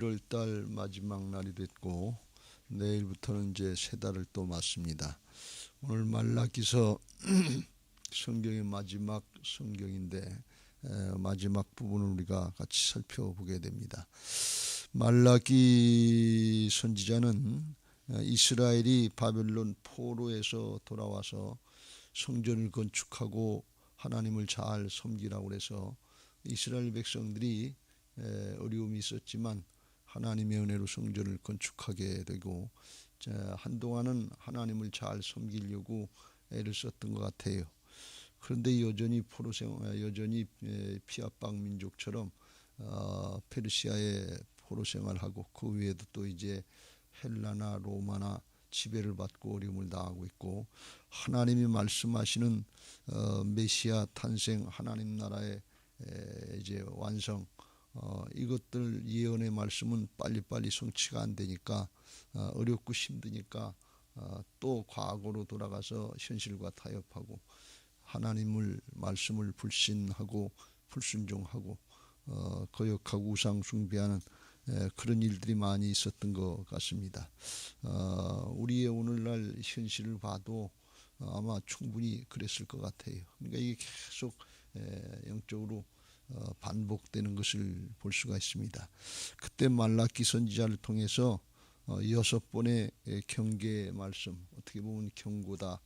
1월달 마지막 날이 됐고 내일부터는 이제 세 달을 또 맞습니다. 오늘 말라기서 성경의 마지막 성경인데 마지막 부분을 우리가 같이 살펴보게 됩니다. 말라기 선지자는 이스라엘이 바벨론 포로에서 돌아와서 성전을 건축하고 하나님을 잘 섬기라고 해서 이스라엘 백성들이 어려움이 있었지만 하나님의 은혜로 성전을 건축하게 되고 한동안은 하나님을 잘 섬기려고 애를 썼던 것 같아요. 그런데 여전히 여전히 피압박 민족처럼 페르시아의 포로 생활하고 그 외에도 또 이제 헬라나 로마나 지배를 받고 어려움을 당하고 있고 하나님이 말씀하시는 메시아 탄생 하나님 나라의 이제 완성 이것들 예언의 말씀은 빨리빨리 성취가 안 되니까 어렵고 힘드니까 또 과거로 돌아가서 현실과 타협하고 하나님을 말씀을 불신하고 불순종하고 거역하고 우상 숭배하는 그런 일들이 많이 있었던 것 같습니다. 우리의 오늘날 현실을 봐도 아마 충분히 그랬을 것 같아요. 그러니까 이게 계속 영적으로 반복되는 것을 볼 수가 있습니다. 그때 말라기 선지자를 통해서 6번의 경계의 말씀, 어떻게 보면 경고다.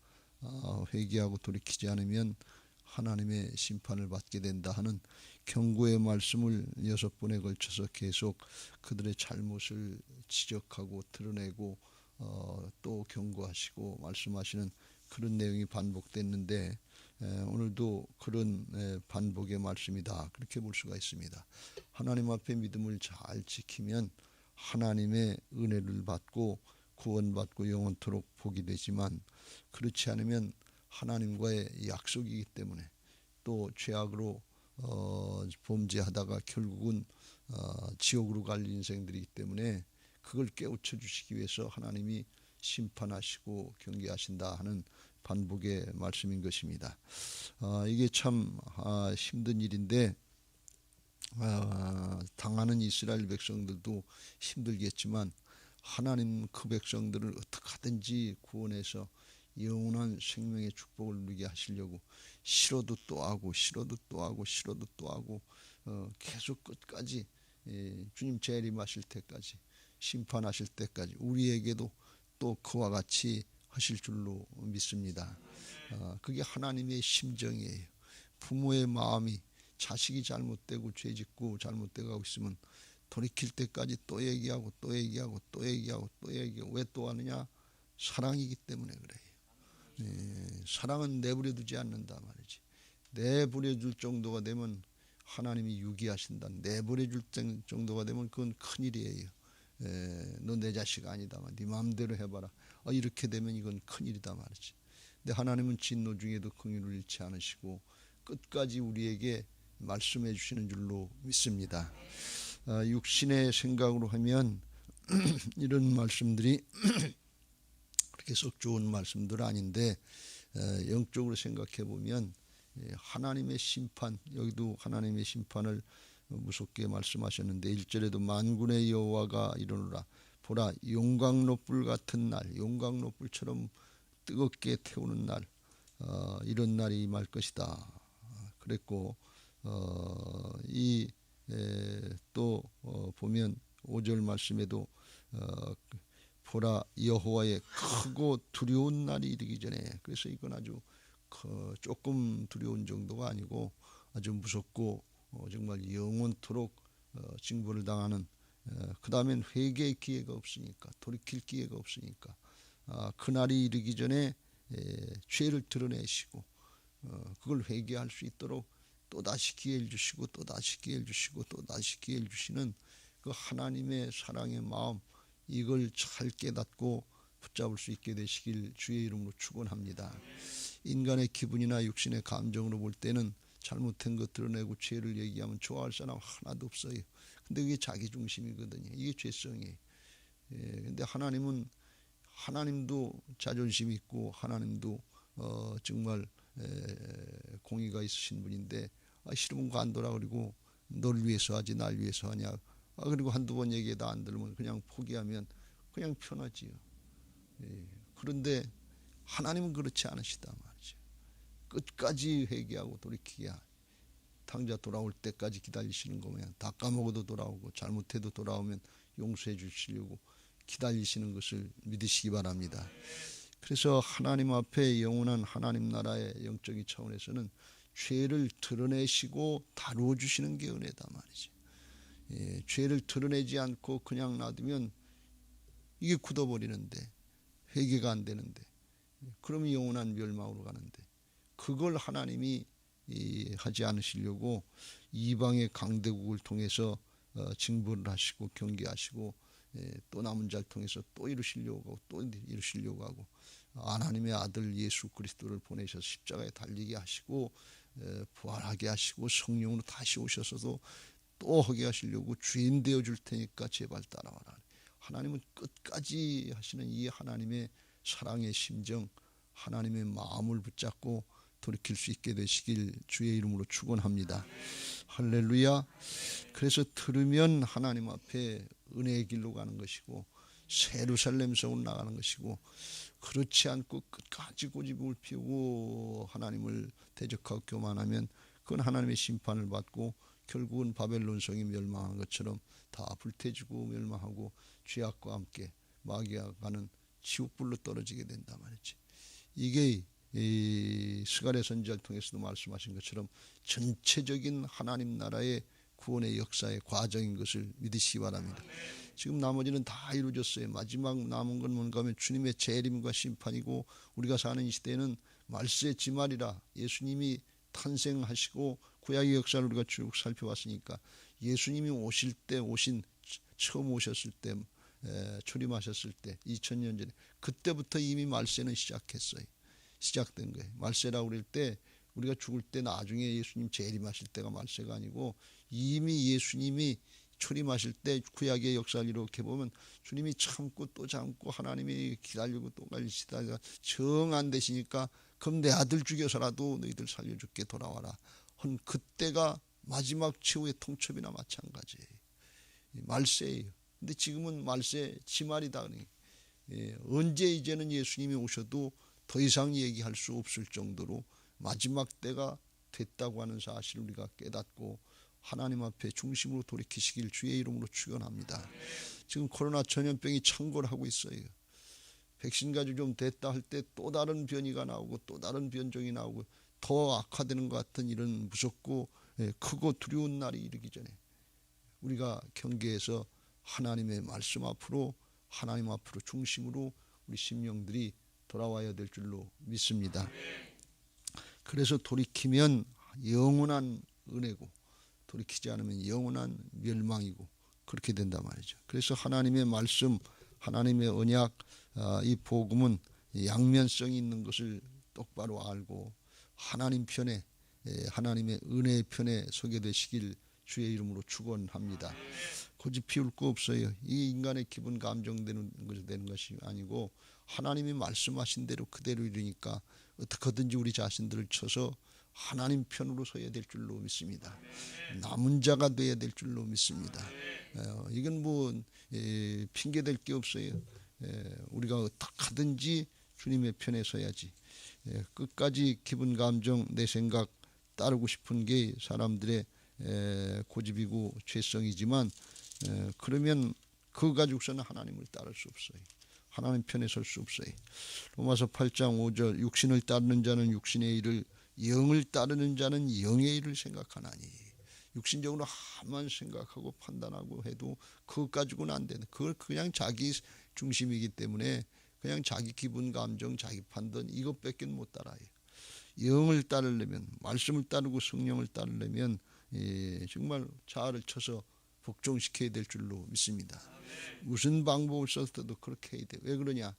회개하고 돌이키지 않으면 하나님의 심판을 받게 된다 하는 경고의 말씀을 6번에 걸쳐서 계속 그들의 잘못을 지적하고 드러내고 또 경고하시고 말씀하시는 그런 내용이 반복됐는데 오늘도 그런 반복의 말씀이다 그렇게 볼 수가 있습니다. 하나님 앞에 믿음을 잘 지키면 하나님의 은혜를 받고 구원받고 영원토록 복이 되지만 그렇지 않으면 하나님과의 약속이기 때문에 또 죄악으로 범죄하다가 결국은 지옥으로 갈 인생들이기 때문에 그걸 깨우쳐 주시기 위해서 하나님이 심판하시고 경계하신다 하는 반복의 말씀인 것입니다. 이게 참 힘든 일인데 당하는 이스라엘 백성들도 힘들겠지만 하나님 그 백성들을 어떻게 하든지 구원해서 영원한 생명의 축복을 누리게 하시려고 싫어도 또 하고 싫어도 또 하고 싫어도 또 하고 계속 끝까지 주님 재림하실 때까지 심판하실 때까지 우리에게도 또 그와 같이 하실 줄로 믿습니다. 그게 하나님의 심정이에요. 부모의 마음이 자식이 잘못되고 죄짓고 잘못되고 있으면 돌이킬 때까지 또 얘기하고 또 얘기하고 또 얘기하고 또 얘기하고 왜 또 하느냐? 사랑이기 때문에 그래요. 사랑은 내버려두지 않는다 말이지. 내버려줄 정도가 되면 하나님이 유기하신다. 내버려줄 정도가 되면 그건 큰일이에요. 너 내 자식 아니다만 네 마음대로 해봐라. 이렇게 되면 이건 큰일이다 말이지. 근데 하나님은 진노 중에도 긍휼을 잃지 않으시고 끝까지 우리에게 말씀해 주시는 줄로 믿습니다. 육신의 생각으로 하면 이런 말씀들이 그렇게 썩 좋은 말씀들 아닌데 영적으로 생각해 보면 하나님의 심판, 여기도 하나님의 심판을 무섭게 말씀하셨는데 1절에도 만군의 여호와가 이르노라 보라 용광로불 같은 날, 용광로불처럼 뜨겁게 태우는 날, 이런 날이 임할 것이다 그랬고 또 보면 5절 말씀에도 보라 여호와의 크고 두려운 날이 이르기 전에, 그래서 이건 아주 조금 두려운 정도가 아니고 아주 무섭고 정말 영원토록 징벌을 당하는, 그 다음엔 회개의 기회가 없으니까, 돌이킬 기회가 없으니까 그날이 이르기 전에 죄를 드러내시고 그걸 회개할 수 있도록 또다시 기회를 주시고 또다시 기회를 주시고 또다시 기회를 주시는 그 하나님의 사랑의 마음, 이걸 잘 깨닫고 붙잡을 수 있게 되시길 주의 이름으로 축원합니다. 인간의 기분이나 육신의 감정으로 볼 때는 잘못한 것 드러내고 죄를 얘기하면 좋아할 사람 하나도 없어요. 근데 그게 자기 중심이거든요. 이게 죄성이에요. 근데 하나님도 자존심이 있고 하나님도 정말 공의가 있으신 분인데 싫으면 관둬라 그리고 널 위해서 하지 날 위해서 하냐, 그리고 한두 번 얘기해도 안 들으면 그냥 포기하면 그냥 편하지요. 그런데 하나님은 그렇지 않으시다 말이죠. 끝까지 회개하고 돌이키게 당자 돌아올 때까지 기다리시는 거면 다 까먹어도 돌아오고 잘못해도 돌아오면 용서해 주시려고 기다리시는 것을 믿으시기 바랍니다. 그래서 하나님 앞에 영원한 하나님 나라의 영적인 차원에서는 죄를 드러내시고 다루어 주시는 게 은혜다 말이죠. 죄를 드러내지 않고 그냥 놔두면 이게 굳어버리는데 회개가 안 되는데 그러면 영원한 멸망으로 가는데 그걸 하나님이 하지 않으시려고 이방의 강대국을 통해서 징벌을 하시고 경계하시고 또 남은 자를 통해서 또 이루시려고 하고 또 이루시려고 하고 하나님의 아들 예수 그리스도를 보내셔서 십자가에 달리게 하시고 부활하게 하시고 성령으로 다시 오셔서도 또 하게 하시려고 주인 되어 줄 테니까 제발 따라와라. 하나님은 끝까지 하시는 이 하나님의 사랑의 심정, 하나님의 마음을 붙잡고 돌이킬 수 있게 되시길 주의 이름으로 축원합니다. 할렐루야. 그래서 들으면 하나님 앞에 은혜의 길로 가는 것이고 새 예루살렘 성으로 나가는 것이고 그렇지 않고 끝까지 고집을 피우고 하나님을 대적하고 교만하면 그건 하나님의 심판을 받고 결국은 바벨론 성이 멸망한 것처럼 다 불태지고 멸망하고 죄악과 함께 마귀가 가는 지옥불로 떨어지게 된단 말이지. 이게 스가랴 선지자를 통해서도 말씀하신 것처럼 전체적인 하나님 나라의 구원의 역사의 과정인 것을 믿으시기 바랍니다. 지금 나머지는 다 이루어졌어요. 마지막 남은 건 뭔가 하면 주님의 재림과 심판이고 우리가 사는 이 시대에는 말세의 지말이라 예수님이 탄생하시고 구약의 역사를 우리가 쭉 살펴봤으니까 예수님이 오실 때 처음 오셨을 때 출임하셨을 때 2000년 전에 그때부터 이미 말세는 시작된 거예요. 말세라고 그럴 때 우리가 죽을 때 나중에 예수님 재림하실 때가 말세가 아니고 이미 예수님이 출임하실 때 구약의 역사를 이렇게 보면 주님이 참고 또 참고 하나님이 기다리고 또 기다리시다가 정 안 되시니까 그럼 내 아들 죽여서라도 너희들 살려줄게 돌아와라 한 그때가 마지막 최후의 통첩이나 마찬가지예요. 말세예요. 근데 지금은 말세 지말이다. 언제 이제는 예수님이 오셔도 더 이상 얘기할 수 없을 정도로 마지막 때가 됐다고 하는 사실을 우리가 깨닫고 하나님 앞에 중심으로 돌이키시길 주의 이름으로 축원합니다. 지금 코로나 전염병이 창궐하고 있어요. 백신 가지고 좀 됐다 할 때 또 다른 변이가 나오고 또 다른 변종이 나오고 더 악화되는 것 같은 이런 무섭고 크고 두려운 날이 이르기 전에 우리가 경계해서 하나님의 말씀 앞으로 하나님 앞으로 중심으로 우리 심령들이 돌아와야 될 줄로 믿습니다. 그래서 돌이키면 영원한 은혜고 돌이키지 않으면 영원한 멸망이고 그렇게 된단 말이죠. 그래서 하나님의 말씀, 하나님의 언약, 이 복음은 양면성이 있는 것을 똑바로 알고 하나님 편에 하나님의 은혜의 편에 서게 되시길 주의 이름으로 축원합니다. 고집 피울 거 없어요. 이 인간의 기분 감정되는 것이 되는 것이 아니고 하나님이 말씀하신 대로 그대로 이루니까 어떻게든지 우리 자신들을 쳐서 하나님 편으로 서야 될 줄로 믿습니다. 남은 자가 되어야 될 줄로 믿습니다. 이건 뭐 핑계댈 게 없어요. 우리가 어떻게든지 주님의 편에 서야지. 끝까지 기분 감정 내 생각 따르고 싶은 게 사람들의 고집이고 죄성이지만 그러면 그거 가지고서는 하나님을 따를 수 없어요. 하나님 편에 설 수 없어요. 로마서 8장 5절 육신을 따르는 자는 육신의 일을 영을 따르는 자는 영의 일을 생각하나니 육신적으로 하만 생각하고 판단하고 해도 그것 가지고는 안 되는 그걸 그냥 자기 중심이기 때문에 그냥 자기 기분 감정 자기 판단 이것밖에 못 따라요. 영을 따르려면 말씀을 따르고 성령을 따르려면 정말 자아를 쳐서 복종시켜야 될 줄로 믿습니다. 무슨 방법을 썼어도 그렇게 해야 돼요. 왜 그러냐?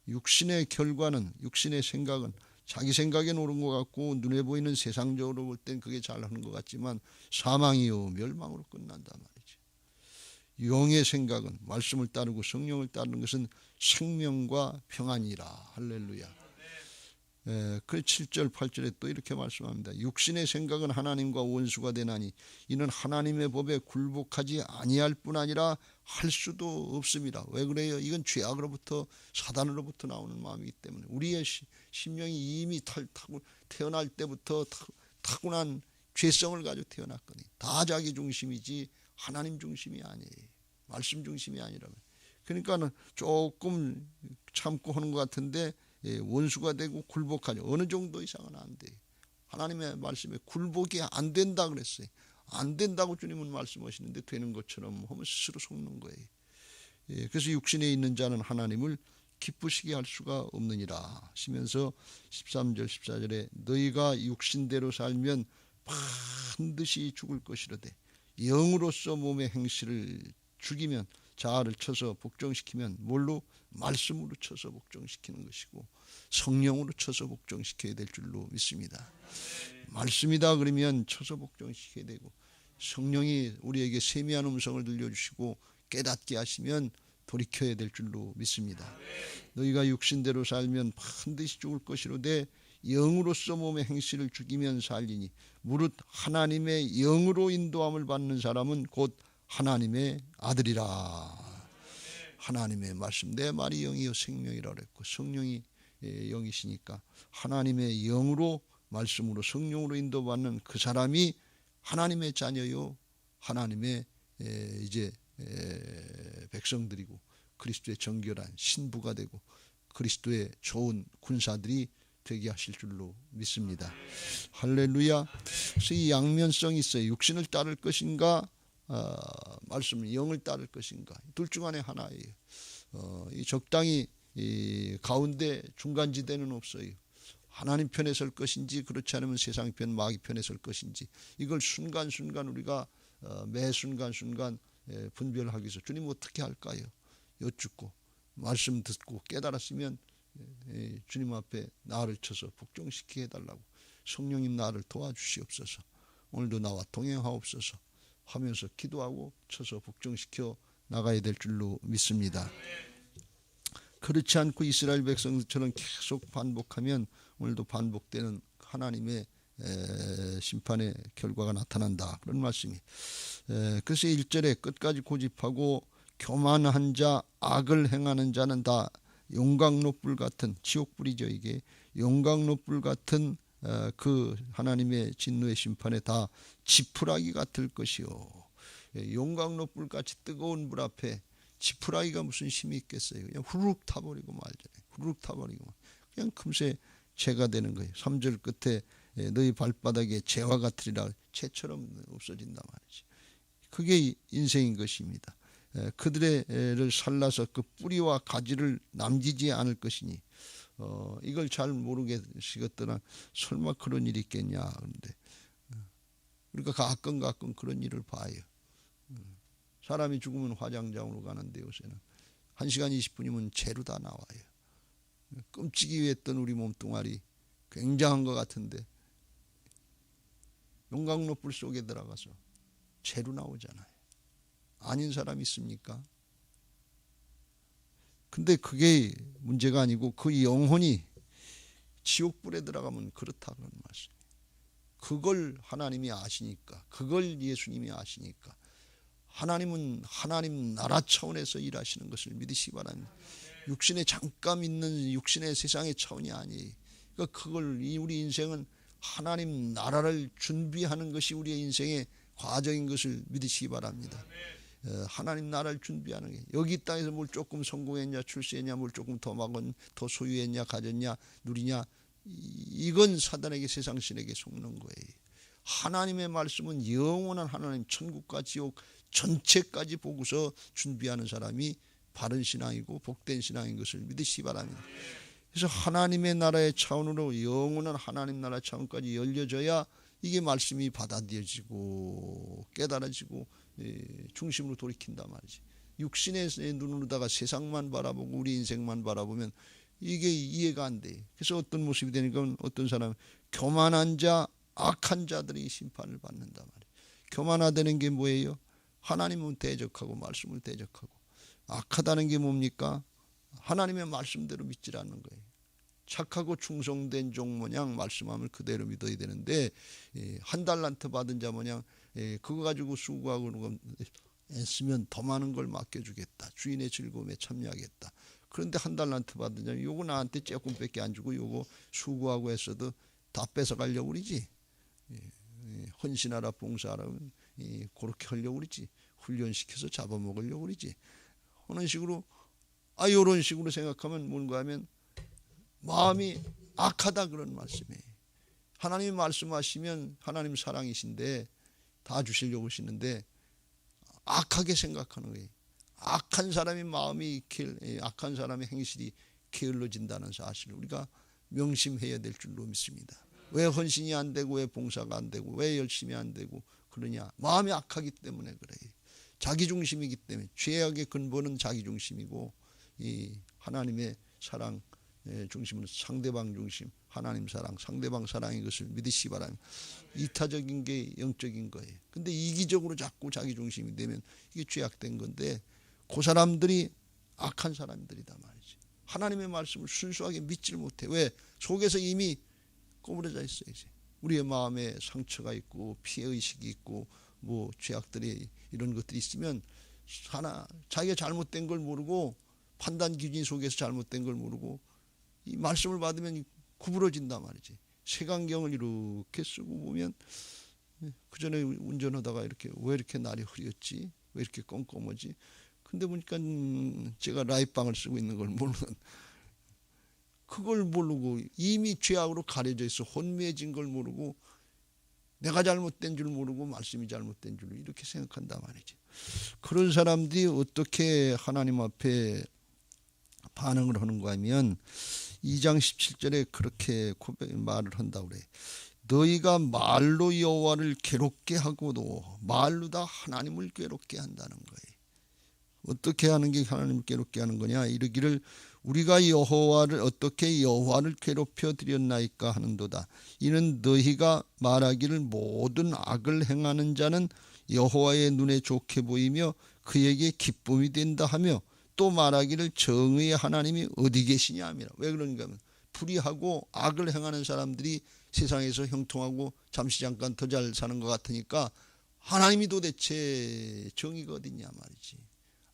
육신의 결과는 육신의 생각은 자기 생각에 옳은 것 같고 눈에 보이는 세상적으로 볼 땐 그게 잘하는 것 같지만 사망이요 멸망으로 끝난단 말이죠. 영의 생각은 말씀을 따르고 성령을 따르는 것은 생명과 평안이라. 할렐루야. 그 7절 8절에 또 이렇게 말씀합니다. 육신의 생각은 하나님과 원수가 되나니 이는 하나님의 법에 굴복하지 아니할 뿐 아니라 할 수도 없습니다. 왜 그래요? 이건 죄악으로부터 사단으로부터 나오는 마음이기 때문에 우리의 심령이 이미 태어날 때부터 타고난 죄성을 가지고 태어났거든요. 다 자기 중심이지 하나님 중심이 아니에요. 말씀 중심이 아니라면. 그러니까 조금 참고 하는 것 같은데 원수가 되고 굴복하죠. 어느 정도 이상은 안 돼요. 하나님의 말씀에 굴복이 안 된다 그랬어요. 안 된다고 주님은 말씀하시는데 되는 것처럼 하면 스스로 속는 거예요. 그래서 육신에 있는 자는 하나님을 기쁘시게 할 수가 없느니라 하시면서 13절 14절에 너희가 육신대로 살면 반드시 죽을 것이로되 영으로서 몸의 행실을 죽이면 자아를 쳐서 복종시키면 뭘로? 말씀으로 쳐서 복종시키는 것이고 성령으로 쳐서 복종시켜야 될 줄로 믿습니다. 말씀이다 그러면 쳐서 복종시켜야 되고 성령이 우리에게 세미한 음성을 들려주시고 깨닫게 하시면 돌이켜야 될 줄로 믿습니다. 너희가 육신대로 살면 반드시 죽을 것이로되 영으로서 몸의 행실을 죽이면 살리니 무릇 하나님의 영으로 인도함을 받는 사람은 곧 하나님의 아들이라. 하나님의 말씀 내 말이 영이요 생명이라 그랬고 성령이 영이시니까 하나님의 영으로 말씀으로 성령으로 인도받는 그 사람이 하나님의 자녀요 하나님의 이제 백성들이고 그리스도의 정결한 신부가 되고 그리스도의 좋은 군사들이 되게 하실 줄로 믿습니다. 할렐루야. 그래서 이 양면성이 있어요. 육신을 따를 것인가 말씀은 영을 따를 것인가 둘 중 안에 하나예요. 이 적당히 이 가운데 중간지대는 없어요. 하나님 편에 설 것인지 그렇지 않으면 세상 편 마귀 편에 설 것인지 이걸 순간순간 우리가 매 순간순간 분별하기 위해서 주님 어떻게 할까요? 여쭙고 말씀 듣고 깨달았으면 주님 앞에 나를 쳐서 복종시키게 해달라고 성령님 나를 도와주시옵소서. 오늘도 나와 동행하옵소서 하면서 기도하고 쳐서 복종시켜 나가야 될 줄로 믿습니다. 그렇지 않고 이스라엘 백성들처럼 계속 반복하면 오늘도 반복되는 하나님의 심판의 결과가 나타난다. 그런 말씀이. 그래서 1절에 끝까지 고집하고 교만한 자, 악을 행하는 자는 다 용광로불 같은 지옥불이죠. 이게 용광로불 같은 그 하나님의 진노의 심판에 다 지푸라기 같을 것이요. 용광로불 같이 뜨거운 불 앞에 지푸라기가 무슨 힘이 있겠어요. 그냥 후루룩 타버리고 말잖아요. 후루룩 타버리고 그냥 금세 재가 되는 거예요. 3절 끝에 너희 발바닥에 재와 같으리라. 재처럼 없어진단 말이지. 그게 인생인 것입니다. 그들을 살라서 그 뿌리와 가지를 남기지 않을 것이니 이걸 잘 모르겠으겠더라. 설마 그런 일이 있겠냐. 그런데 우리가 가끔 그런 일을 봐요. 사람이 죽으면 화장장으로 가는데 요새는 1시간 20분이면 재로 다 나와요. 끔찍이 했던 우리 몸뚱아리 굉장한 것 같은데 용광로불 속에 들어가서 재로 나오잖아요. 아닌 사람 있습니까? 근데 그게 문제가 아니고 그 영혼이 지옥불에 들어가면 그렇다는 말씀. 그걸 하나님이 아시니까, 그걸 예수님이 아시니까 하나님은 하나님 나라 차원에서 일하시는 것을 믿으시기 바랍니다. 육신에 잠깐 있는 육신의 세상의 차원이 아니에요. 그러니까 그걸 우리 인생은 하나님 나라를 준비하는 것이 우리의 인생의 과정인 것을 믿으시기 바랍니다. 하나님 나라를 준비하는 게 여기 땅에서 뭘 조금 성공했냐 출세했냐 뭘 조금 더 막은 더 소유했냐 가졌냐 누리냐 이건 사단에게 세상신에게 속는 거예요. 하나님의 말씀은 영원한 하나님 천국과 지옥 전체까지 보고서 준비하는 사람이 바른 신앙이고 복된 신앙인 것을 믿으시기 바랍니다. 그래서 하나님의 나라의 차원으로 영원한 하나님 나라 차원까지 열려져야 이게 말씀이 받아들여지고 깨달아지고 중심으로 돌이킨단 말이지. 육신의 눈으로다가 세상만 바라보고 우리 인생만 바라보면 이게 이해가 안 돼. 그래서 어떤 모습이 되니까 어떤 사람은 교만한 자, 악한 자들이 심판을 받는단 말이에요. 교만하다는 게 뭐예요? 하나님을 대적하고 말씀을 대적하고. 악하다는 게 뭡니까? 하나님의 말씀대로 믿질 않는 거예요. 착하고 충성된 종 모양 말씀함을 그대로 믿어야 되는데, 한 달란트 받은 자 모양 그거 가지고 수고하고 그런 거 애쓰면 더 많은 걸 맡겨주겠다, 주인의 즐거움에 참여하겠다. 그런데 한 달란트 받은 자, 요거 나한테 조금밖에 안 주고 요거 수고하고 했어도 다 뺏어가려고 그러지. 헌신하라 봉사하라 그렇게 하려고 그러지. 훈련시켜서 잡아먹으려고 그러지. 하는 식으로 요런 식으로 생각하면 뭔가 하면 마음이 악하다 그런 말씀이에요. 하나님이 말씀하시면 하나님 사랑이신데 다 주시려고 하시는데 악하게 생각하는 거예요. 악한 사람의 마음이 악한 사람의 행실이 게을러진다는 사실을 우리가 명심해야 될 줄로 믿습니다. 왜 헌신이 안 되고 왜 봉사가 안 되고 왜 열심히 안 되고 그러냐? 마음이 악하기 때문에 그래요. 자기중심이기 때문에. 죄악의 근본은 자기중심이고 이 하나님의 사랑 중심은 상대방 중심, 하나님 사랑, 상대방 사랑인 것을 믿으시기 바랍니다. 이타적인 게 영적인 거예요. 근데 이기적으로 자꾸 자기중심이 되면 이게 죄악된 건데, 그 사람들이 악한 사람들이다 말이지. 하나님의 말씀을 순수하게 믿질 못해. 왜? 속에서 이미 꼬부러져 있어요. 이제 우리의 마음에 상처가 있고 피해의식이 있고 뭐 죄악들이 이런 것들이 있으면 자기가 잘못된 걸 모르고 판단 기준 속에서 잘못된 걸 모르고 이 말씀을 받으면 구부러진단 말이지. 색안경을 이렇게 쓰고 보면 그 전에 운전하다가 이렇게 왜 이렇게 날이 흐렸지? 왜 이렇게 껌껌하지? 근데 보니까 제가 라이트방을 쓰고 있는 걸 모르는, 그걸 모르고 이미 죄악으로 가려져 있어 혼미해진 걸 모르고 내가 잘못된 줄 모르고 말씀이 잘못된 줄 이렇게 생각한단 말이지. 그런 사람들이 어떻게 하나님 앞에 반응을 하는가 하면 2장 17절에 그렇게 말을 한다고 그래. 너희가 말로 여호와를 괴롭게 하고도 말로 다 하나님을 괴롭게 한다는 거예요. 어떻게 하는 게 하나님을 괴롭게 하는 거냐? 이르기를 우리가 여호와를 어떻게 여호와를 괴롭혀 드렸나이까 하는도다. 이는 너희가 말하기를 모든 악을 행하는 자는 여호와의 눈에 좋게 보이며 그에게 기쁨이 된다 하며, 또 말하기를 정의의 하나님이 어디 계시냐 하며. 왜 그런가 하면 불의하고 악을 행하는 사람들이 세상에서 형통하고 잠시 잠깐 더 잘 사는 것 같으니까 하나님이 도대체 정의가 어딨냐 말이지.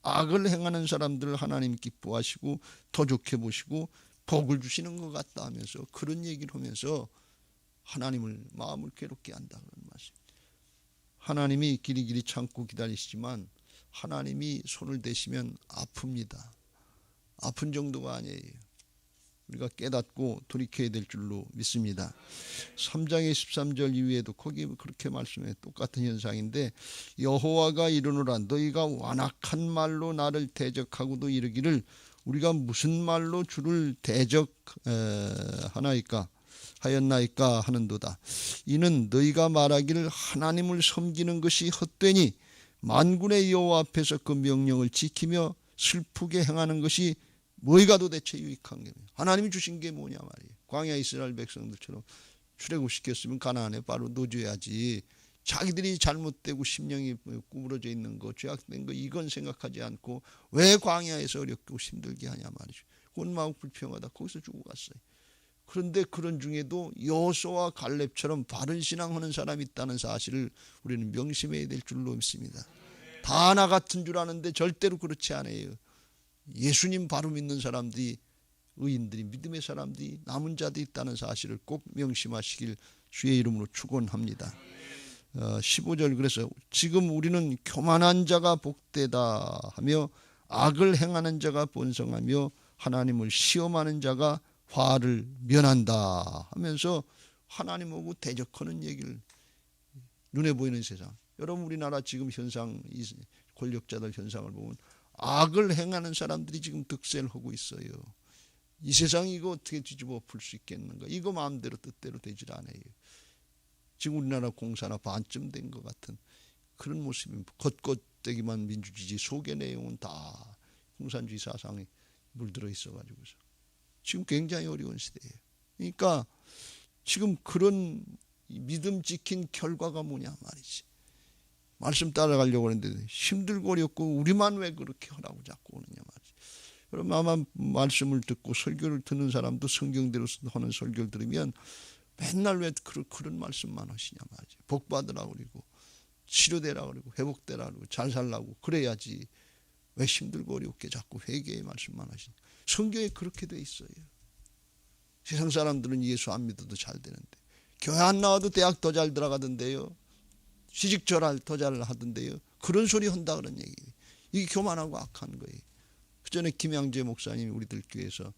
악을 행하는 사람들을 하나님 기뻐하시고 더 좋게 보시고 복을 주시는 것 같다 하면서 그런 얘기를 하면서 하나님을 마음을 괴롭게 한다 그런 말씀. 하나님이 길이길이 참고 기다리시지만 하나님이 손을 대시면 아픕니다. 아픈 정도가 아니에요. 우리가 깨닫고 돌이켜야 될 줄로 믿습니다. 3장의 13절 이후에도 거기 그렇게 말씀해. 똑같은 현상인데, 여호와가 이르노라 너희가 완악한 말로 나를 대적하고도 이르기를 우리가 무슨 말로 주를 대적하나이까 하였나이까 하는도다. 이는 너희가 말하기를 하나님을 섬기는 것이 헛되니 만군의 여호와 앞에서 그 명령을 지키며 슬프게 행하는 것이 뭐가 도대체 유익한 게 하나님이 주신 게 뭐냐 말이에요. 광야 이스라엘 백성들처럼 출애굽시켰으면 가나안에 바로 넣어줘야지. 자기들이 잘못되고 심령이 구부러져 있는 거, 죄악된 거 이건 생각하지 않고 왜 광야에서 어렵고 힘들게 하냐 말이죠. 온마음 불평하다 거기서 죽어갔어요. 그런데 그런 중에도 여호수아와 갈렙처럼 바른 신앙하는 사람이 있다는 사실을 우리는 명심해야 될 줄로 믿습니다. 다 나 같은 줄 아는데 절대로 그렇지 않아요. 예수님 바로 믿는 사람들이, 의인들이, 믿음의 사람들이, 남은 자들이 있다는 사실을 꼭 명심하시길 주의 이름으로 축원합니다. 15절 그래서 지금 우리는 교만한 자가 복되다 하며 악을 행하는 자가 번성하며 하나님을 시험하는 자가 화를 면한다 하면서 하나님하고 대적하는 얘기를, 눈에 보이는 세상. 여러분 우리나라 지금 현상, 권력자들 현상을 보면 악을 행하는 사람들이 지금 득세를 하고 있어요. 이 세상이 이거 어떻게 뒤집어 풀 수 있겠는가? 이거 마음대로 뜻대로 되질 않아요. 지금 우리나라 공사나 반쯤 된 것 같은 그런 모습입니다. 겉겉대기만 민주주의, 속의 내용은 다 공산주의 사상에 물들어 있어가지고서 지금 굉장히 어려운 시대예요. 그러니까 지금 그런 믿음 지킨 결과가 뭐냐 말이지. 말씀 따라가려고 하는데 힘들고 어렵고 우리만 왜 그렇게 하라고 자꾸 오느냐 말이지. 그럼 아마 말씀을 듣고 설교를 듣는 사람도 성경대로 하는 설교를 들으면 맨날 왜 그런 말씀만 하시냐 말이죠. 복 받으라고 그러고 치료되라고 그러고 회복되라고 그러고 잘 살라고 그래야지 왜 힘들고 어렵게 자꾸 회개의 말씀만 하시냐. 성경에 그렇게 돼 있어요. 세상 사람들은 예수 안 믿어도 잘 되는데, 교회 안 나와도 대학 더 잘 들어가던데요, 시집절할 더 잘 하던데요, 그런 소리 한다 그런 얘기예요. 이게 교만하고 악한 거예요. 그 전에 김양재 목사님이 우리들 교회에서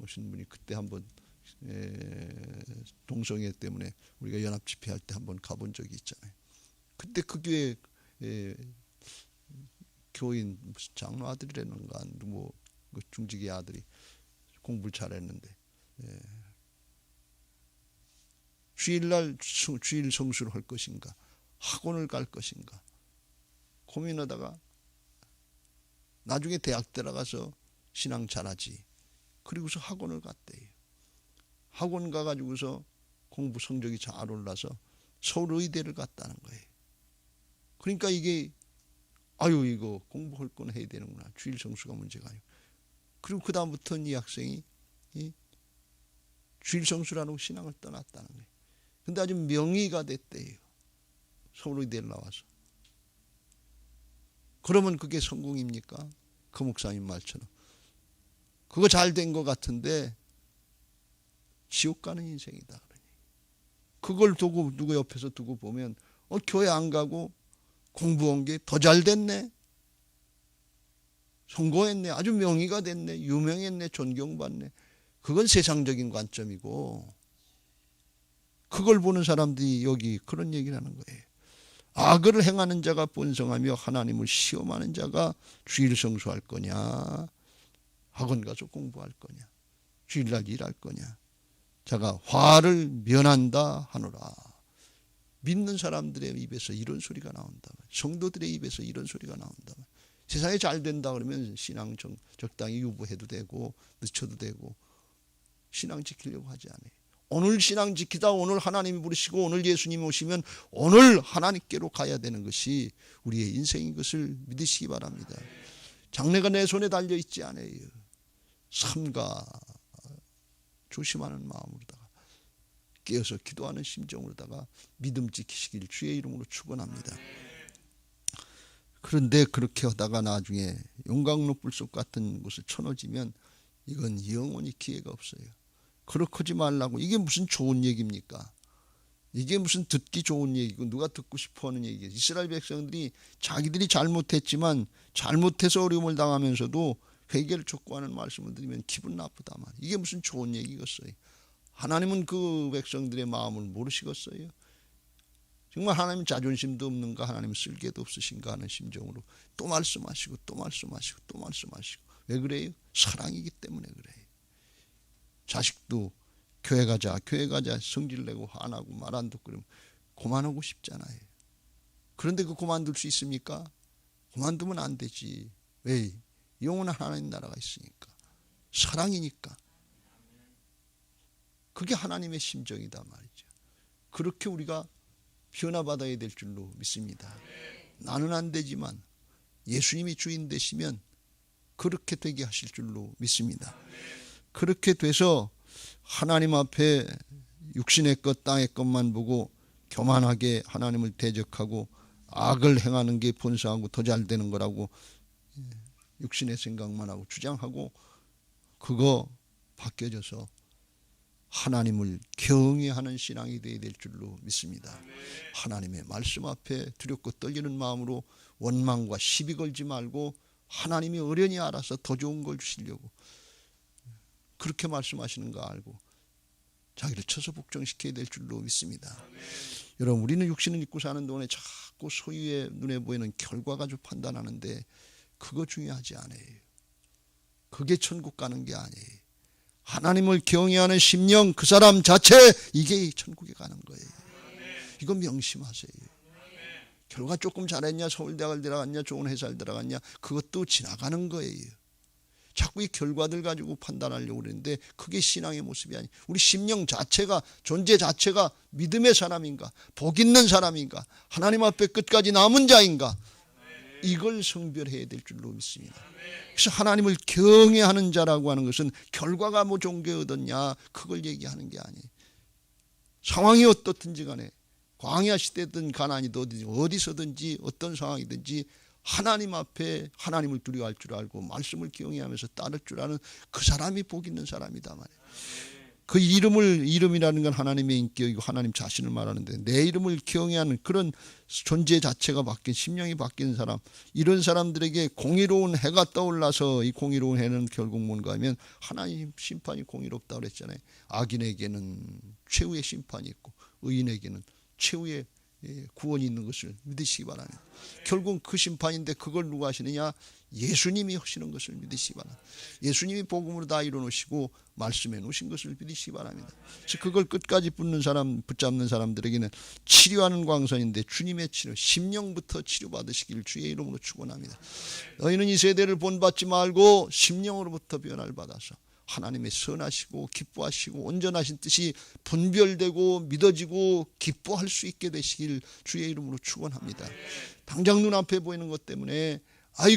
오신 분이 그때 한번 동성애 때문에 우리가 연합 집회할 때 한번 가본 적이 있잖아요. 그때 그 교회 교인 무슨 장로 아들이라는가 뭐 중직의 아들이 공부를 잘했는데 주일날 주일 성수를 할 것인가 학원을 갈 것인가 고민하다가 나중에 대학 들어가서 신앙 잘하지. 그리고서 학원을 갔대요. 학원 가가지고서 공부 성적이 잘 올라서 서울의대를 갔다는 거예요. 그러니까 이게 이거 공부할 건 해야 되는구나. 주일 성수가 문제가 아니고. 그리고 그 다음부터는 이 학생이 주일 성수라는 신앙을 떠났다는 거예요. 근데 아주 명의가 됐대요. 서울의대를 나와서. 그러면 그게 성공입니까? 그 목사님 말처럼. 그거 잘 된 것 같은데 지옥 가는 인생이다. 그걸 두고 누구 옆에서 두고 보면 교회 안 가고 공부한 게 더 잘 됐네. 성공했네. 아주 명의가 됐네. 유명했네. 존경받네. 그건 세상적인 관점이고 그걸 보는 사람들이 여기 그런 얘기를 하는 거예요. 악을 행하는 자가 번성하며 하나님을 시험하는 자가 주일 성수할 거냐, 학원 가서 공부할 거냐, 주일날 일할 거냐. 자가 화를 면한다 하노라. 믿는 사람들의 입에서 이런 소리가 나온다. 성도들의 입에서 이런 소리가 나온다. 세상에 잘 된다 그러면 신앙 적당히 유보해도 되고 늦춰도 되고 신앙 지키려고 하지 않아요. 오늘 신앙 지키다 오늘 하나님이 부르시고 오늘 예수님이 오시면 오늘 하나님께로 가야 되는 것이 우리의 인생인 것을 믿으시기 바랍니다. 장래가 내 손에 달려 있지 않아요. 삼가 조심하는 마음으로다가 깨어서 기도하는 심정으로다가 믿음 지키시길 주의 이름으로 축원합니다. 그런데 그렇게 하다가 나중에 용광로 불속 같은 곳을 쳐넣어지면 이건 영원히 기회가 없어요. 그렇게 하지 말라고. 이게 무슨 좋은 얘기입니까? 이게 무슨 듣기 좋은 얘기고 누가 듣고 싶어하는 얘기예요. 이스라엘 백성들이 자기들이 잘못했지만 잘못해서 어려움을 당하면서도 회개를 촉구하는 말씀을 드리면 기분 나쁘다 말. 이게 무슨 좋은 얘기겠어요? 하나님은 그 백성들의 마음을 모르시겠어요? 정말 하나님 자존심도 없는가, 하나님 쓸개도 없으신가 하는 심정으로 또 말씀하시고 또 말씀하시고 또 말씀하시고. 왜 그래요? 사랑이기 때문에 그래요. 자식도 교회 가자 성질내고 화나고 말 안 듣고 그러면 그만하고 싶잖아요. 그런데 그 그만둘 수 있습니까? 그만두면 안 되지. 왜? 영원한 하나님 나라가 있으니까. 사랑이니까. 그게 하나님의 심정이다 말이죠. 그렇게 우리가 변화받아야 될 줄로 믿습니다. 나는 안 되지만 예수님이 주인 되시면 그렇게 되게 하실 줄로 믿습니다. 그렇게 돼서 하나님 앞에 육신의 것 땅의 것만 보고 교만하게 하나님을 대적하고 악을 행하는 게 본성하고 더 잘 되는 거라고 육신의 생각만 하고 주장하고 그거 바뀌어져서 하나님을 경외하는 신앙이 되어야 될 줄로 믿습니다. 하나님의 말씀 앞에 두렵고 떨리는 마음으로 원망과 시비 걸지 말고 하나님이 어련히 알아서 더 좋은 걸 주시려고 그렇게 말씀하시는 거 알고 자기를 쳐서 복종시켜야 될 줄로 믿습니다. 여러분, 우리는 육신을 입고 사는 동안에 자꾸 소유의 눈에 보이는 결과 가지고 판단하는데 그거 중요하지 않아요. 그게 천국 가는 게 아니에요. 하나님을 경외하는 심령 그 사람 자체 이게 천국에 가는 거예요. 이거 명심하세요. 결과 조금 잘했냐, 서울대학을 들어갔냐, 좋은 회사를 들어갔냐 그것도 지나가는 거예요. 자꾸 이 결과들 가지고 판단하려고 그러는데 그게 신앙의 모습이 아니에요. 우리 심령 자체가 존재 자체가 믿음의 사람인가, 복 있는 사람인가, 하나님 앞에 끝까지 남은 자인가, 이걸 성별해야 될 줄로 믿습니다. 그래서 하나님을 경외하는 자라고 하는 것은 결과가 뭐 좋은 게 얻었냐 그걸 얘기하는 게 아니에요. 상황이 어떻든지 간에 광야 시대든 가나안이든 어디서든지 어떤 상황이든지 하나님 앞에 하나님을 두려워할 줄 알고 말씀을 경외하면서 따를 줄 아는 그 사람이 복 있는 사람이다 말이에요. 그 이름이라는 건 하나님의 인격이고 하나님 자신을 말하는데 내 이름을 경외하는 그런 존재 자체가 바뀐 심령이 바뀐 사람, 이런 사람들에게 공의로운 해가 떠올라서 이 공의로운 해는 결국 뭔가 하면 하나님 심판이 공의롭다고 그랬잖아요. 악인에게는 최후의 심판이 있고 의인에게는 최후의 구원이 있는 것을 믿으시기 바랍니다. 결국 그 심판인데 그걸 누가 하시느냐? 예수님이 하시는 것을 믿으시기 바랍니다. 예수님이 복음으로 다 이뤄놓으시고 말씀해 놓으신 것을 믿으시기 바랍니다. 그래서 그걸 끝까지 붙잡는 사람들에게는 치료하는 광선인데 주님의 치료, 심령부터 치료받으시길 주의 이름으로 축원합니다. 너희는 이 세대를 본받지 말고 심령으로부터 변화를 받아서 하나님의 선하시고 기뻐하시고 온전하신 뜻이 분별되고 믿어지고 기뻐할 수 있게 되시길 주의 이름으로 축원합니다. 당장 눈앞에 보이는 것 때문에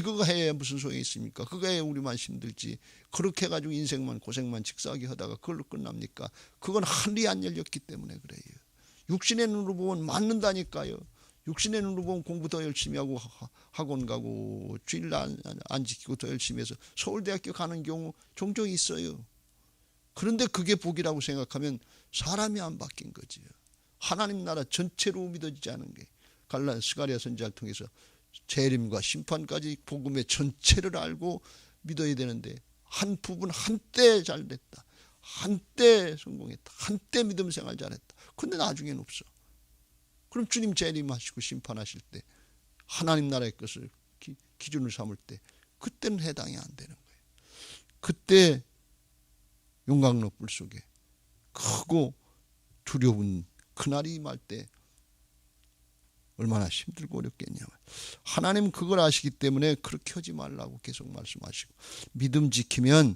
그거 해야 무슨 소용이 있습니까? 그거 해야 우리만 힘들지. 그렇게 해가지고 인생만 고생만 직사하게 하다가 그걸로 끝납니까? 그건 하늘이 안 열렸기 때문에 그래요. 육신의 눈으로 보면 맞는다니까요. 육신의 눈으로 보면 공부 더 열심히 하고 학원 가고 주일 안 지키고 더 열심히 해서 서울대학교 가는 경우 종종 있어요. 그런데 그게 복이라고 생각하면 사람이 안 바뀐 거지요. 하나님 나라 전체로 믿어지지 않은 게 스가랴 선지자를 통해서 재림과 심판까지 복음의 전체를 알고 믿어야 되는데 한 부분 한때 잘됐다. 한때 성공했다. 한때 믿음 생활 잘했다. 근데 나중에는 없어. 그럼 주님 재림하시고 심판하실 때 하나님 나라의 것을 기준을 삼을 때 그때는 해당이 안 되는 거예요. 그때 용광로 불 속에 크고 두려운 그날이 임할 때 얼마나 힘들고 어렵겠냐. 하나님은 그걸 아시기 때문에 그렇게 하지 말라고 계속 말씀하시고, 믿음 지키면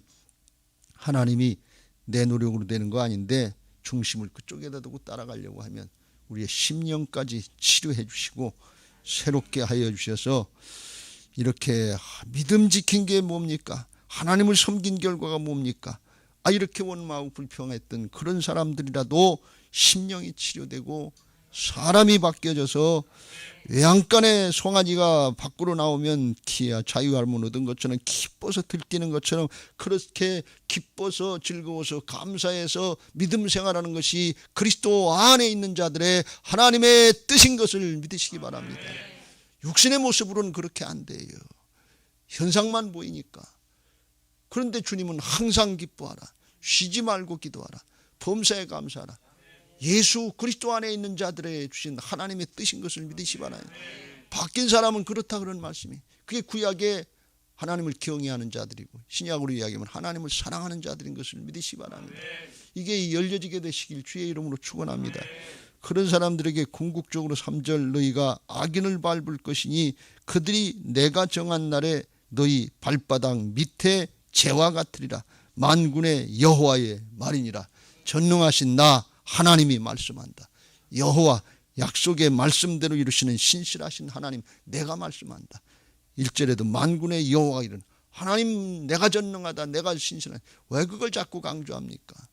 하나님이 내 노력으로 되는 거 아닌데 중심을 그쪽에다 두고 따라가려고 하면 우리의 심령까지 치료해 주시고 새롭게 하여 주셔서 이렇게 믿음 지킨 게 뭡니까? 하나님을 섬긴 결과가 뭡니까? 이렇게 원망하고 불평했던 그런 사람들이라도 심령이 치료되고 사람이 바뀌어져서 외양간에 송아지가 밖으로 나오면 자유함을 얻은 것처럼 기뻐서 들뛰는 것처럼 그렇게 기뻐서 즐거워서 감사해서 믿음 생활하는 것이 그리스도 안에 있는 자들의 하나님의 뜻인 것을 믿으시기 바랍니다. 육신의 모습으로는 그렇게 안 돼요. 현상만 보이니까. 그런데 주님은 항상 기뻐하라. 쉬지 말고 기도하라. 범사에 감사하라. 예수 그리스도 안에 있는 자들의 주신 하나님의 뜻인 것을 믿으시기 바랍니다. 바뀐 사람은 그렇다 그런 말씀이. 그게 구약의 하나님을 경외하는 자들이고 신약으로 이야기하면 하나님을 사랑하는 자들인 것을 믿으시기 바랍니다. 이게 열려지게 되시길 주의 이름으로 축원합니다. 그런 사람들에게 궁극적으로 3절 너희가 악인을 밟을 것이니 그들이 내가 정한 날에 너희 발바닥 밑에 재와 같으리라. 만군의 여호와의 말이니라. 전능하신 나 하나님이 말씀한다. 여호와 약속의 말씀대로 이루시는 신실하신 하나님 내가 말씀한다. 1절에도 만군의 여호와가 이런 하나님 내가 전능하다. 내가 신실하다. 왜 그걸 자꾸 강조합니까?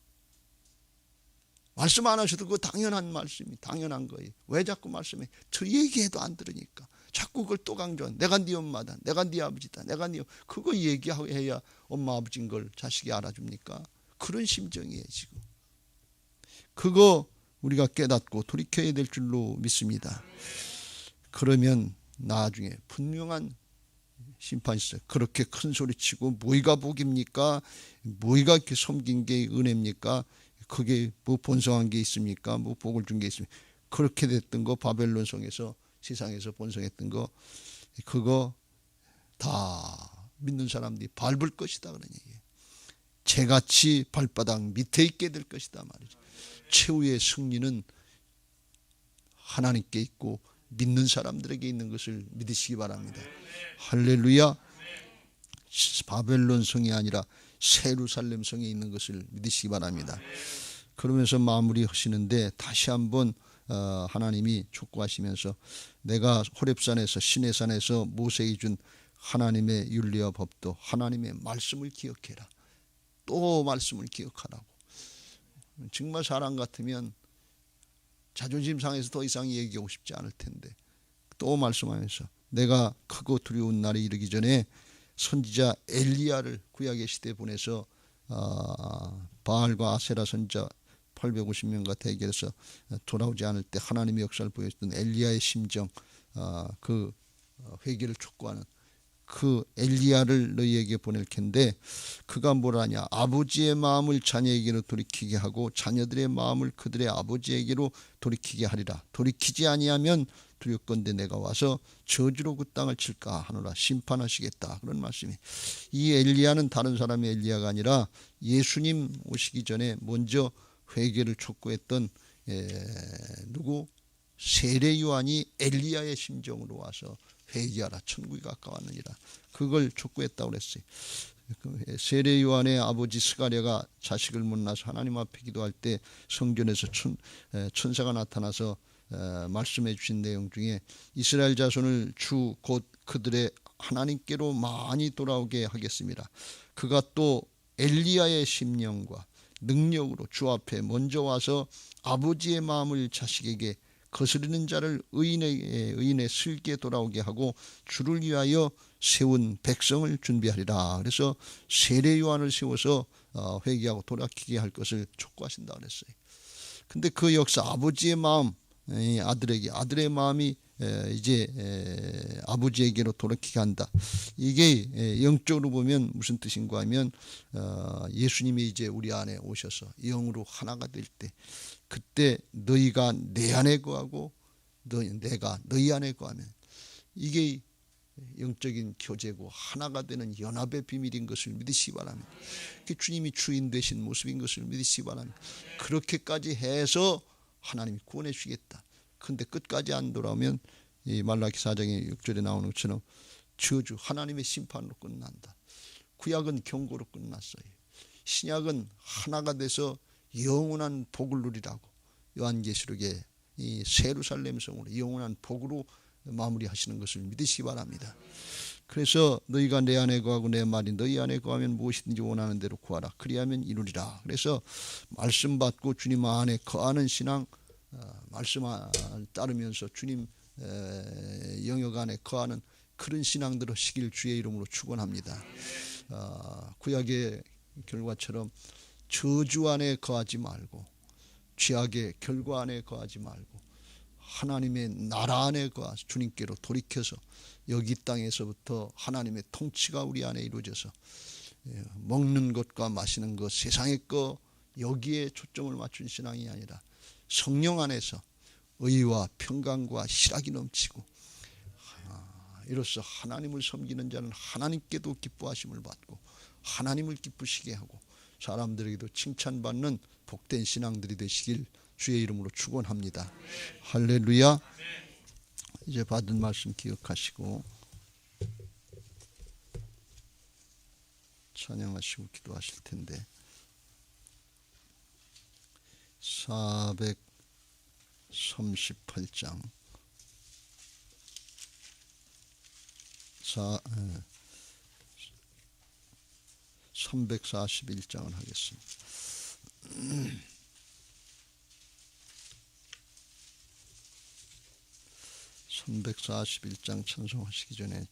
말씀 안 하셔도 그거 당연한 말씀이 당연한 거예요. 왜 자꾸 말씀해? 저 얘기해도 안 들으니까 자꾸 그걸 또 강조한. 내가 네 엄마다. 내가 네 아버지다. 내가 네 그거 얘기해야 엄마 아버지인 걸 자식이 알아줍니까? 그런 심정이에요 지금. 그거 우리가 깨닫고 돌이켜야 될 줄로 믿습니다. 그러면 나중에 분명한 심판이 있어요. 그렇게 큰 소리치고 뭐가 복입니까? 뭐가 이렇게 섬긴 게 은혜입니까? 그게 뭐 본성한 게 있습니까? 뭐 복을 준 게 있습니까? 그렇게 됐던 거 바벨론 성에서 세상에서 본성했던 거 그거 다 믿는 사람들이 밟을 것이다 그런 얘기예요. 재같이 발바닥 밑에 있게 될 것이다 말이죠. 최후의 승리는 하나님께 있고 믿는 사람들에게 있는 것을 믿으시기 바랍니다. 할렐루야. 바벨론 성이 아니라 세루살렘 성에 있는 것을 믿으시기 바랍니다. 그러면서 마무리 하시는데 다시 한번 하나님이 촉구하시면서 내가 호렙산에서 시내산에서 모세에게 준 하나님의 윤리와 법도 하나님의 말씀을 기억해라. 또 말씀을 기억하라고. 정말 사람 같으면 자존심 상해서 더 이상 얘기하고 싶지 않을 텐데 또 말씀하면서 내가 크고 두려운 날이 이르기 전에 선지자 엘리야를 구약의 시대에 보내서 바알과 아세라 선지자 850명과 대결해서 돌아오지 않을 때 하나님의 역사를 보여줬던 엘리야의 심정, 그 회개를 촉구하는 그 엘리야를 너희에게 보낼 텐데 그가 뭐라냐, 아버지의 마음을 자녀에게로 돌이키게 하고 자녀들의 마음을 그들의 아버지에게로 돌이키게 하리라. 돌이키지 아니하면 두렵건대 내가 와서 저주로 그 땅을 칠까 하노라. 심판하시겠다. 그런 말씀이. 이 엘리야는 다른 사람의 엘리야가 아니라 예수님 오시기 전에 먼저 회개를 촉구했던 누구? 세례 요한이 엘리야의 심정으로 와서 회개하라, 천국이 가까웠느니라. 그걸 촉구했다고 그랬어요. 세례 요한의 아버지 스가랴가 자식을 못 낳아서 하나님 앞에 기도할 때 성전에서 천사가 나타나서 말씀해 주신 내용 중에 이스라엘 자손을 주 곧 그들의 하나님께로 많이 돌아오게 하겠습니다. 그가 또 엘리야의 심령과 능력으로 주 앞에 먼저 와서 아버지의 마음을 자식에게 거스르는 자를 의인의 슬기에 돌아오게 하고 주를 위하여 세운 백성을 준비하리라. 그래서 세례 요한을 세워서 회개하고 돌아키게 할 것을 촉구하신다 그랬어요. 근데 그 역사, 아버지의 마음, 아들에게, 아들의 마음이 이제 아버지에게로 돌아키게 한다. 이게 영적으로 보면 무슨 뜻인가 하면 예수님이 이제 우리 안에 오셔서 영으로 하나가 될 때, 그때 너희가 내 안에 거하고 내가 너희 안에 거하면, 이게 영적인 교제고 하나가 되는 연합의 비밀인 것을 믿으시기 바랍니다. 주님이 주인 되신 모습인 것을 믿으시기 바랍니다. 그렇게까지 해서 하나님이 구원해 주시겠다. 근데 끝까지 안 돌아오면 이 말라기 4장의 6절에 나오는 것처럼 저주, 하나님의 심판으로 끝난다. 구약은 경고로 끝났어요. 신약은 하나가 돼서 영원한 복을 누리라고 요한계시록에 이 예루살렘 성으로 영원한 복으로 마무리하시는 것을 믿으시기 바랍니다. 그래서 너희가 내 안에 거하고 내 말이 너희 안에 거하면 무엇이든지 원하는 대로 구하라. 그리하면 이루리라. 그래서 말씀 받고 주님 안에 거하는 신앙, 말씀을 따르면서 주님 영역 안에 거하는 그런 신앙들을 시길 주의 이름으로 축원합니다. 구약의 결과처럼 저주 안에 거하지 말고 죄악의 결과 안에 거하지 말고 하나님의 나라 안에 거하서 주님께로 돌이켜서 여기 땅에서부터 하나님의 통치가 우리 안에 이루어져서 먹는 것과 마시는 것, 세상의 것, 여기에 초점을 맞춘 신앙이 아니라 성령 안에서 의와 평강과 희락이 넘치고, 이로써 하나님을 섬기는 자는 하나님께도 기뻐하심을 받고 하나님을 기쁘시게 하고 사람들에게도 칭찬받는 복된 신앙들이 되시길 주의 이름으로 축원합니다. 할렐루야. 이제 받은 말씀 기억하시고 찬양하시고 기도하실 텐데, 438장 341장을 하겠습니다. 341장 찬송하시기 전에